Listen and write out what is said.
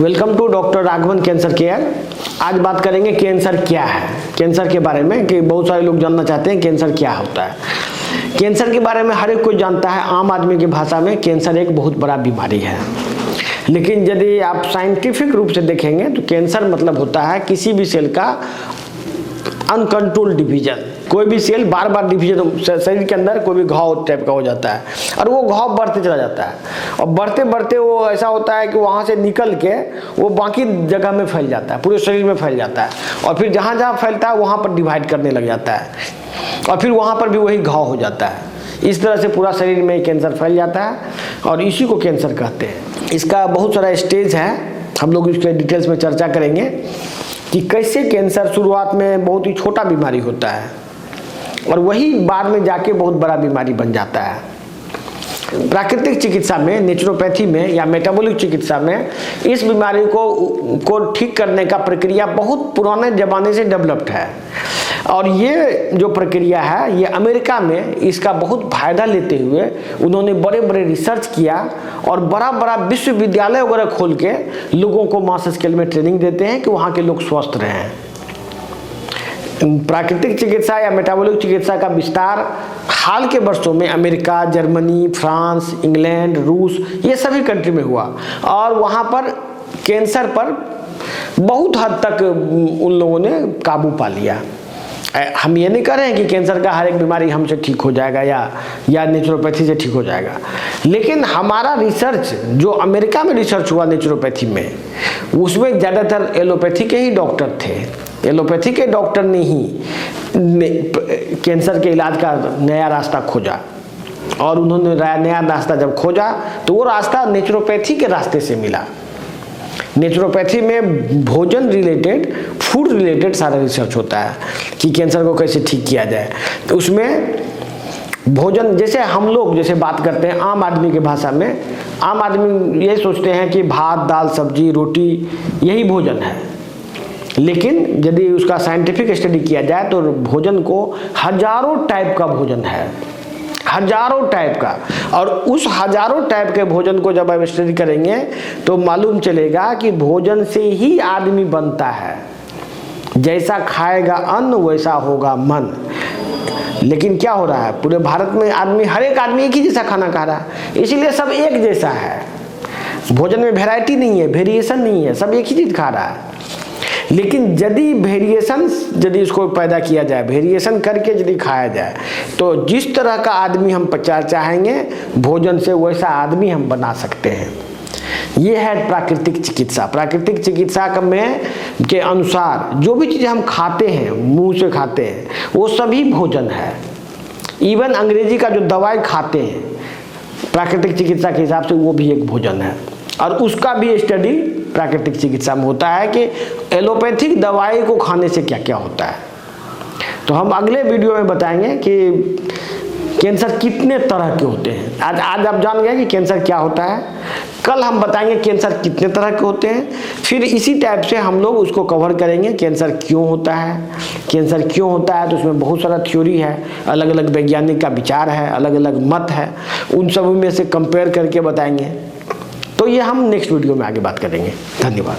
Welcome to doctor Raghavan cancer care. आज बात करेंगे कैंसर क्या है, कैंसर के बारे में कि बहुत सारे लोग जानना चाहते हैं कैंसर क्या होता है। कैंसर के बारे में हर एक कोई जानता है। आम आदमी की भाषा में कैंसर एक बहुत बड़ा बीमारी है, लेकिन यदि आप साइंटिफिक रूप से देखेंगे तो कैंसर मतलब होता है किसी भी सेल का अनकंट्रोल्ड डिवीजन। कोई भी सेल बार बार डिवीजन, शरीर के अंदर कोई भी घाव टाइप का हो जाता है और वो घाव बढ़ते चला जाता है और बढ़ते बढ़ते वो ऐसा होता है कि वहाँ से निकल के वो बाकी जगह में फैल जाता है, पूरे शरीर में फैल जाता है और फिर जहाँ जहाँ फैलता है वहाँ पर डिवाइड करने लग जाता है और फिर वहाँ पर भी वही घाव हो जाता है। इस तरह से पूरा शरीर में कैंसर फैल जाता है और इसी को कैंसर कहते हैं। इसका बहुत सारा स्टेज है, हम लोग इसके डिटेल्स में चर्चा करेंगे कि कैसे कैंसर शुरुआत में बहुत ही छोटा बीमारी होता है और वही बाद में जाके बहुत बड़ा बीमारी बन जाता है। प्राकृतिक चिकित्सा में, नेचुरोपैथी में या मेटाबॉलिक चिकित्सा में इस बीमारी को ठीक करने का प्रक्रिया बहुत पुराने ज़माने से डेवलप्ड है और ये जो प्रक्रिया है ये अमेरिका में इसका बहुत फायदा लेते हुए उन्होंने बड़े बड़े रिसर्च किया और बड़ा बड़ा विश्वविद्यालय वगैरह खोल के लोगों को मास स्केल में ट्रेनिंग देते हैं कि वहाँ के लोग स्वस्थ रहें। प्राकृतिक चिकित्सा या मेटाबॉलिक चिकित्सा का विस्तार हाल के वर्षों में अमेरिका, जर्मनी, फ्रांस, इंग्लैंड, रूस ये सभी कंट्री में हुआ और वहाँ पर कैंसर पर बहुत हद तक उन लोगों ने काबू पा लिया। हम ये नहीं कह रहे हैं कि कैंसर का हर एक बीमारी हमसे ठीक हो जाएगा या नेचुरोपैथी से ठीक हो जाएगा, लेकिन हमारा रिसर्च जो अमेरिका में रिसर्च हुआ नेचुरोपैथी में, उसमें ज़्यादातर एलोपैथी के ही डॉक्टर थे। एलोपैथी के डॉक्टर ने ही कैंसर के इलाज का नया रास्ता खोजा और उन्होंने नया रास्ता जब खोजा तो वो रास्ता नेचुरोपैथी के रास्ते से मिला। नेचुरोपैथी में भोजन रिलेटेड, फूड रिलेटेड सारा रिसर्च होता है कि कैंसर को कैसे ठीक किया जाए। तो उसमें भोजन, जैसे हम लोग जैसे बात करते हैं आम आदमी की भाषा में, आम आदमी ये सोचते हैं कि भात, दाल, सब्जी, रोटी यही भोजन है, लेकिन यदि उसका साइंटिफिक स्टडी किया जाए तो भोजन को हजारों टाइप का भोजन है, हजारों टाइप का। और उस हजारों टाइप के भोजन को जब आप स्टडी करेंगे तो मालूम चलेगा कि भोजन से ही आदमी बनता है। जैसा खाएगा अन्न वैसा होगा मन। लेकिन क्या हो रहा है, पूरे भारत में आदमी, हर एक आदमी एक ही जैसा खाना खा रहा है, इसीलिए सब एक जैसा है। भोजन में वैरायटी नहीं है, वेरिएशन नहीं है, सब एक ही चीज खा रहा है। लेकिन यदि इसको पैदा किया जाए, वेरिएशन करके यदि खाया जाए तो जिस तरह का आदमी हम चाहेंगे भोजन से वैसा आदमी हम बना सकते हैं। ये है प्राकृतिक चिकित्सा। प्राकृतिक चिकित्सा में के अनुसार जो भी चीज़ हम खाते हैं, मुंह से खाते हैं, वो सभी भोजन है। इवन अंग्रेजी का जो दवाई खाते हैं प्राकृतिक चिकित्सा के हिसाब से वो भी एक भोजन है और उसका भी स्टडी प्राकृतिक चिकित्सा में होता है कि एलोपैथिक दवाई को खाने से क्या क्या होता है। तो हम अगले वीडियो में बताएंगे कि कैंसर कितने तरह के होते हैं। आज आप जान गए कि कैंसर क्या होता है। कल हम बताएंगे कैंसर कितने तरह के होते हैं, फिर इसी टाइप से हम लोग उसको कवर करेंगे कैंसर क्यों होता है। कैंसर क्यों होता है तो उसमें बहुत सारा थ्योरी है, अलग अलग वैज्ञानिक का विचार है, अलग अलग मत है, उन सब में से कंपेयर करके बताएंगे। तो ये हम नेक्स्ट वीडियो में आगे बात करेंगे। धन्यवाद।